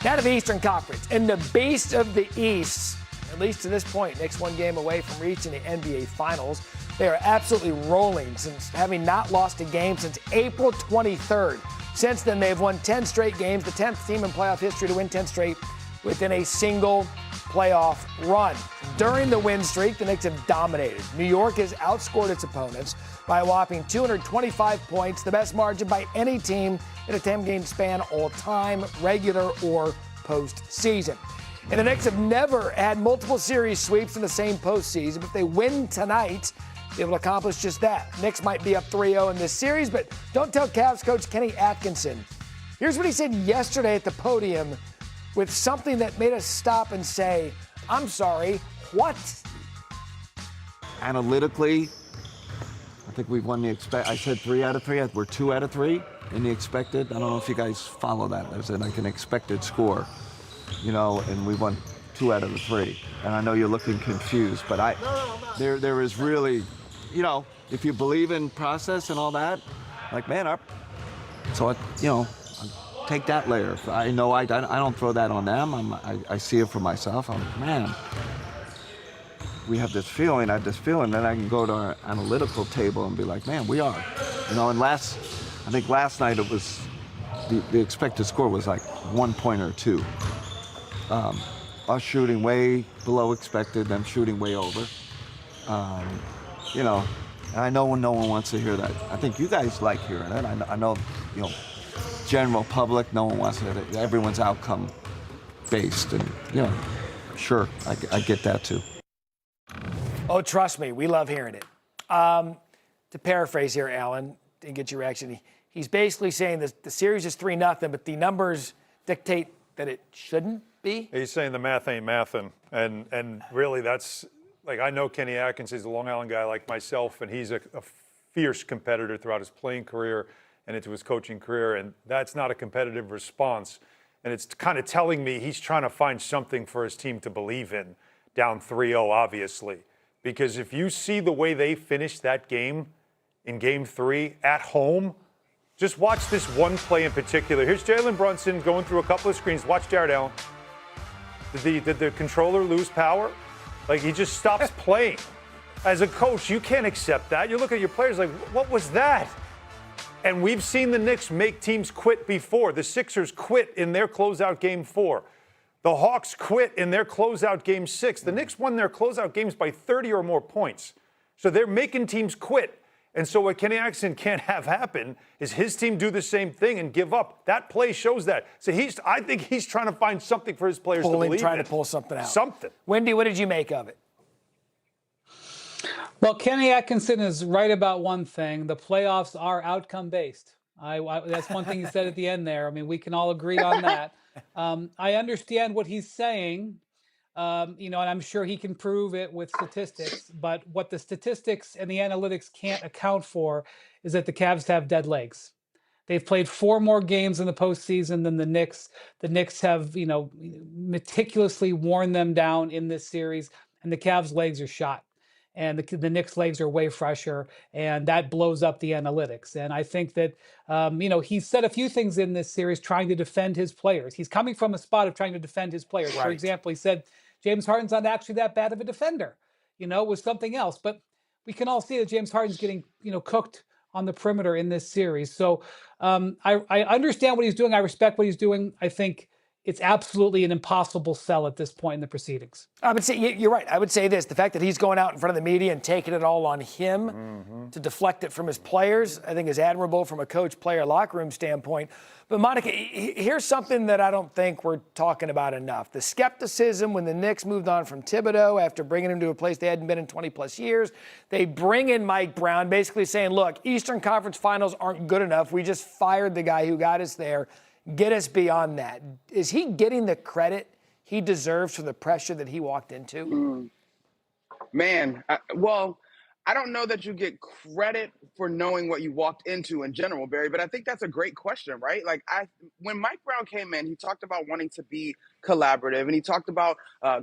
Now to the Eastern Conference. And the beast of the East, at least to this point, Knicks one game away from reaching the NBA Finals. They are absolutely rolling since having not lost a game since April 23rd. Since then, they've won 10 straight games, the 10th team in playoff history to win 10 straight within a single playoff run. During the win streak, the Knicks have dominated. New York has outscored its opponents by a whopping 225 points, the best margin by any team in a 10-game span all time, regular or postseason. And the Knicks have never had multiple series sweeps in the same postseason. But if they win tonight, they will accomplish just that. Knicks might be up 3-0 in this series, but don't tell Cavs coach Kenny Atkinson. Here's what he said yesterday at the podium with something that made us stop and say, I'm sorry, what? Analytically, I think we've won the I said 3 out of 3. We're 2 out of 3 in the expected. I don't know if you guys follow that. There's like an expected score, and we won 2 out of the 3. And I know you're looking confused, but there is really, if you believe in process and all that, take that layer. I know I don't throw that on them. I see it for myself. We have this feeling, then I can go to our analytical table and be like, man, we are. And I think last night it was, the expected score was like 1 point or 2. Us shooting way below expected, them shooting way over. And I know no one wants to hear that. I think you guys like hearing it. I know, general public, no one wants to hear it. Everyone's outcome based, and sure, I get that too. Oh, trust me, we love hearing it. To paraphrase here, Alan, and get your reaction, he's basically saying that the series is 3-0, but the numbers dictate that it shouldn't be. He's saying the math ain't mathin', and really that's, like, I know Kenny Atkinson is a Long Island guy like myself, and he's a fierce competitor throughout his playing career and into his coaching career, and that's not a competitive response. And it's kind of telling me he's trying to find something for his team to believe in, down 3-0, obviously. Because if you see the way they finished that game in Game 3 at home, just watch this one play in particular. Here's Jalen Brunson going through a couple of screens. Watch Jared Allen. Did the controller lose power? Like, he just stops playing. As a coach, you can't accept that. You look at your players like, what was that? And we've seen the Knicks make teams quit before. The Sixers quit in their closeout Game 4. The Hawks quit in their closeout Game 6. The Knicks won their closeout games by 30 or more points. So they're making teams quit. And so what Kenny Atkinson can't have happen is his team do the same thing and give up. That play shows that. So I think he's trying to find something for his players to believe in. Trying to pull something out. Something. Wendy, what did you make of it? Well, Kenny Atkinson is right about one thing. The playoffs are outcome-based. That's one thing he said at the end there. I mean, we can all agree on that. I understand what he's saying, and I'm sure he can prove it with statistics. But what the statistics and the analytics can't account for is that the Cavs have dead legs. They've played 4 more games in the postseason than the Knicks. The Knicks have, meticulously worn them down in this series, and the Cavs' legs are shot. And the Knicks' legs are way fresher, and that blows up the analytics. And I think that, he's said a few things in this series trying to defend his players. He's coming from a spot of trying to defend his players. Right. For example, he said James Harden's not actually that bad of a defender, was something else. But we can all see that James Harden's getting, cooked on the perimeter in this series. So I understand what he's doing. I respect what he's doing. I think it's absolutely an impossible sell at this point in the proceedings. I would say, you're right. I would say this, the fact that he's going out in front of the media and taking it all on him to deflect it from his players, I think is admirable from a coach-player locker room standpoint. But Monica, here's something that I don't think we're talking about enough. The skepticism when the Knicks moved on from Thibodeau after bringing him to a place they hadn't been in 20-plus years. They bring in Mike Brown, basically saying, look, Eastern Conference Finals aren't good enough. We just fired the guy who got us there. Get us beyond that. Is he getting the credit he deserves for the pressure that he walked into? Man, I don't know that you get credit for knowing what you walked into in general, Barry, but I think that's a great question, right? Like, when Mike Brown came in, he talked about wanting to be collaborative, and he talked about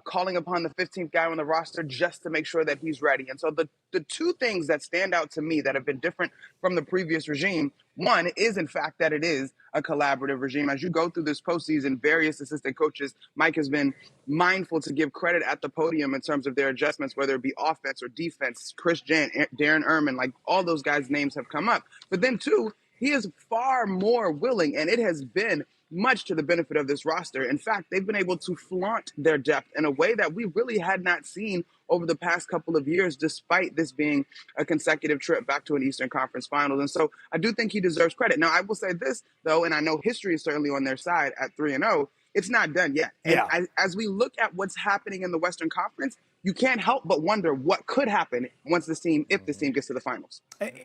calling upon the 15th guy on the roster just to make sure that he's ready. And so the 2 things that stand out to me that have been different from the previous regime One is, in fact, that it is a collaborative regime. As you go through this postseason, various assistant coaches, Mike has been mindful to give credit at the podium in terms of their adjustments, whether it be offense or defense. Chris Jant, Darren Erman, like all those guys' names have come up. But then, too, he is far more willing, and it has been much to the benefit of this roster. In fact, they've been able to flaunt their depth in a way that we really had not seen over the past couple of years, despite this being a consecutive trip back to an Eastern Conference Finals. And so I do think he deserves credit. Now, I will say this, though, and I know history is certainly on their side at 3-0. It's not done yet. And as we look at what's happening in the Western Conference, you can't help but wonder what could happen if this team gets to the finals.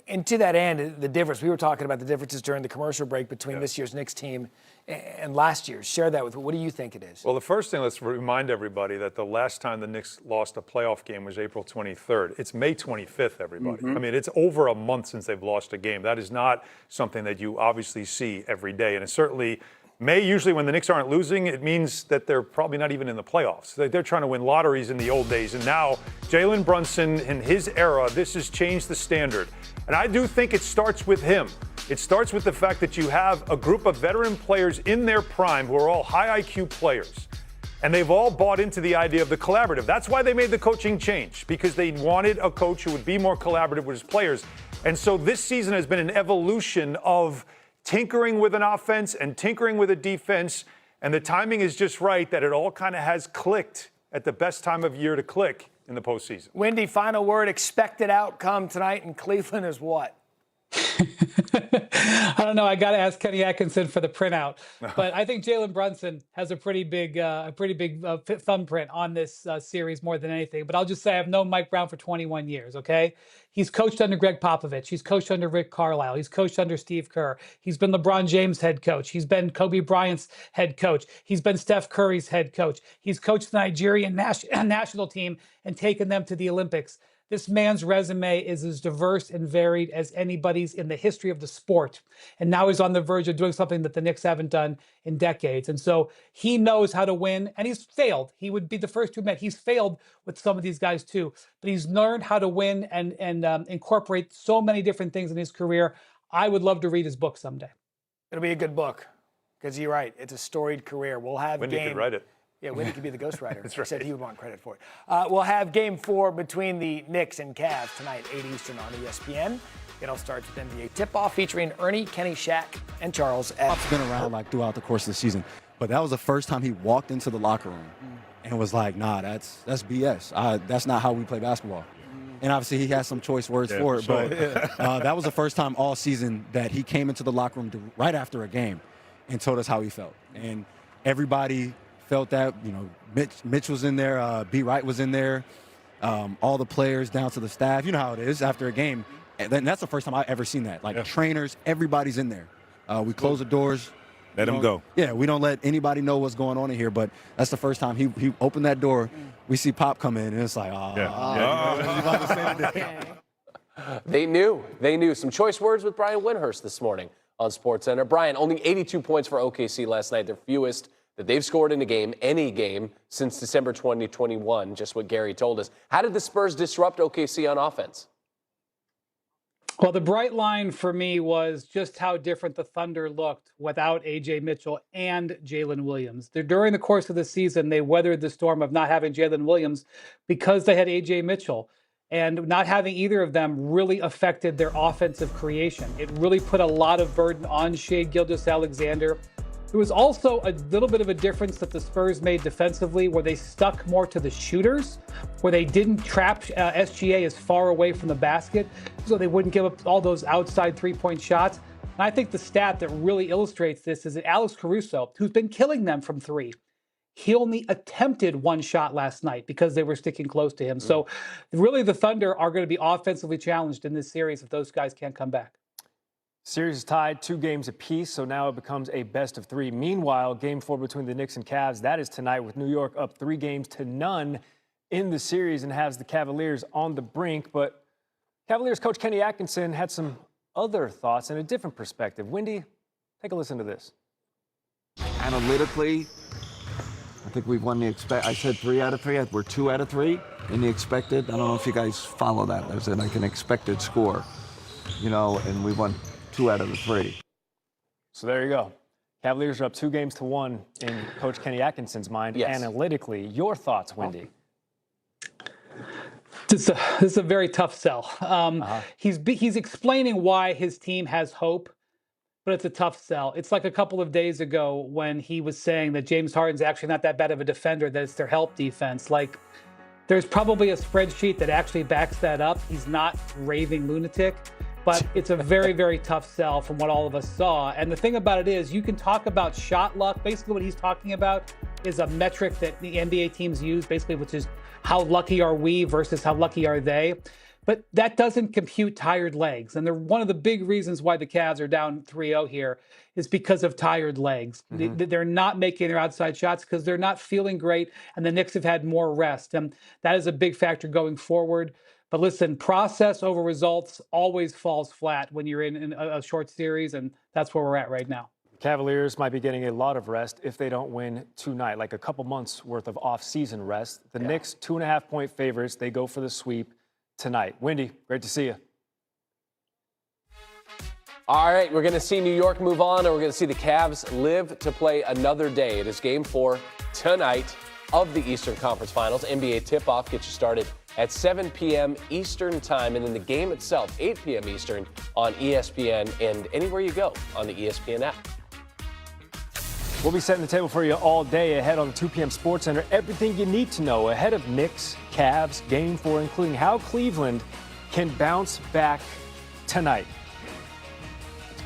And to that end, the difference, we were talking about the differences during the commercial break between this year's Knicks team and last year's. Share that with, what do you think it is? Well, the first thing, let's remind everybody that the last time the Knicks lost a playoff game was April 23rd. It's May 25th, everybody. I mean, it's over a month since they've lost a game. That is not something that you obviously see every day. And it's certainly May, usually when the Knicks aren't losing, it means that they're probably not even in the playoffs. They're trying to win lotteries in the old days. And now, Jalen Brunson, in his era, this has changed the standard. And I do think it starts with him. It starts with the fact that you have a group of veteran players in their prime who are all high IQ players. And they've all bought into the idea of the collaborative. That's why they made the coaching change, because they wanted a coach who would be more collaborative with his players. And so this season has been an evolution of tinkering with an offense and tinkering with a defense, and the timing is just right that it all kind of has clicked at the best time of year to click in the postseason. Wendy, final word, expected outcome tonight in Cleveland is what? I don't know. I got to ask Kenny Atkinson for the printout, but I think Jalen Brunson has a pretty big thumbprint on this series more than anything. But I'll just say I've known Mike Brown for 21 years. Okay, he's coached under Greg Popovich. He's coached under Rick Carlisle. He's coached under Steve Kerr. He's been LeBron James' head coach. He's been Kobe Bryant's head coach. He's been Steph Curry's head coach. He's coached the Nigerian national team and taken them to the Olympics. This man's resume is as diverse and varied as anybody's in the history of the sport. And now he's on the verge of doing something that the Knicks haven't done in decades. And so he knows how to win, and he's failed. He would be the first to admit he's failed with some of these guys too. But he's learned how to win and incorporate so many different things in his career. I would love to read his book someday. It'll be a good book, because you're right. It's a storied career. We'll have Wendy could write it. Yeah, Wendy could be the ghostwriter. That's right. Said he would want credit for it. We'll have Game 4 between the Knicks and Cavs tonight, 8 Eastern on ESPN. It all starts with NBA tip-off featuring Ernie, Kenny, Shaq, and Charles. Pop's been around like throughout the course of the season, but that was the first time he walked into the locker room and was like, "Nah, that's BS. That's not how we play basketball." And obviously he has some choice words for it, but that was the first time all season that he came into the locker room right after a game and told us how he felt, and everybody felt that. You know, Mitch was in there, B. Wright was in there, all the players down to the staff. You know how it is after a game. And then that's the first time I ever seen that. Like trainers, everybody's in there. We close the doors. Let them go. Yeah, we don't let anybody know what's going on in here. But that's the first time he opened that door. We see Pop come in, and it's like, They knew. Some choice words with Brian Windhurst this morning on SportsCenter. Brian, only 82 points for OKC last night, their fewest that they've scored in a game, any game, since December 2021, just what Gary told us. How did the Spurs disrupt OKC on offense? Well, the bright line for me was just how different the Thunder looked without A.J. Mitchell and Jalen Williams. During the course of the season, they weathered the storm of not having Jalen Williams because they had A.J. Mitchell. And not having either of them really affected their offensive creation. It really put a lot of burden on Shai Gilgeous-Alexander. There was also a little bit of a difference that the Spurs made defensively, where they stuck more to the shooters, where they didn't trap SGA as far away from the basket, so they wouldn't give up all those outside three-point shots. And I think the stat that really illustrates this is that Alex Caruso, who's been killing them from three, he only attempted one shot last night because they were sticking close to him. So really the Thunder are going to be offensively challenged in this series if those guys can't come back. Series is tied 2 games apiece, so now it becomes a best of 3. Meanwhile, Game 4 between the Knicks and Cavs, that is tonight, with New York up 3 games to none in the series and has the Cavaliers on the brink. But Cavaliers coach Kenny Atkinson had some other thoughts and a different perspective. Wendy, take a listen to this. Analytically, I think we've won I said 3 out of 3. We're 2 out of 3 in the expected. I don't know if you guys follow that. There's like an expected score, you know, and we won 2 out of the 3. So there you go. Cavaliers are up 2-1 in Coach Kenny Atkinson's mind. Yes. Analytically, your thoughts, Wendy? This is a very tough sell. He's explaining why his team has hope, but it's a tough sell. It's like a couple of days ago when he was saying that James Harden's actually not that bad of a defender, that it's their help defense. Like, there's probably a spreadsheet that actually backs that up. He's not raving lunatic, but it's a very, very tough sell from what all of us saw. And the thing about it is, you can talk about shot luck. Basically, what he's talking about is a metric that the NBA teams use, basically, which is how lucky are we versus how lucky are they. But that doesn't compute tired legs. And one of the big reasons why the Cavs are down 3-0 here is because of tired legs. They're not making their outside shots because they're not feeling great, and the Knicks have had more rest. And that is a big factor going forward. But listen, process over results always falls flat when you're in a short series, and that's where we're at right now. Cavaliers might be getting a lot of rest if they don't win tonight, like a couple months worth of off-season rest. The Knicks, 2.5-point favorites. They go for the sweep tonight. Wendy, great to see you. All right, we're going to see New York move on, and we're going to see the Cavs live to play another day. It is Game 4 tonight of the Eastern Conference Finals. NBA tip-off gets you started at 7 p.m. Eastern time, and then the game itself, 8 p.m. Eastern on ESPN and anywhere you go on the ESPN app. We'll be setting the table for you all day ahead on the 2 p.m. Sports Center. Everything you need to know ahead of Knicks, Cavs, Game 4, including how Cleveland can bounce back tonight.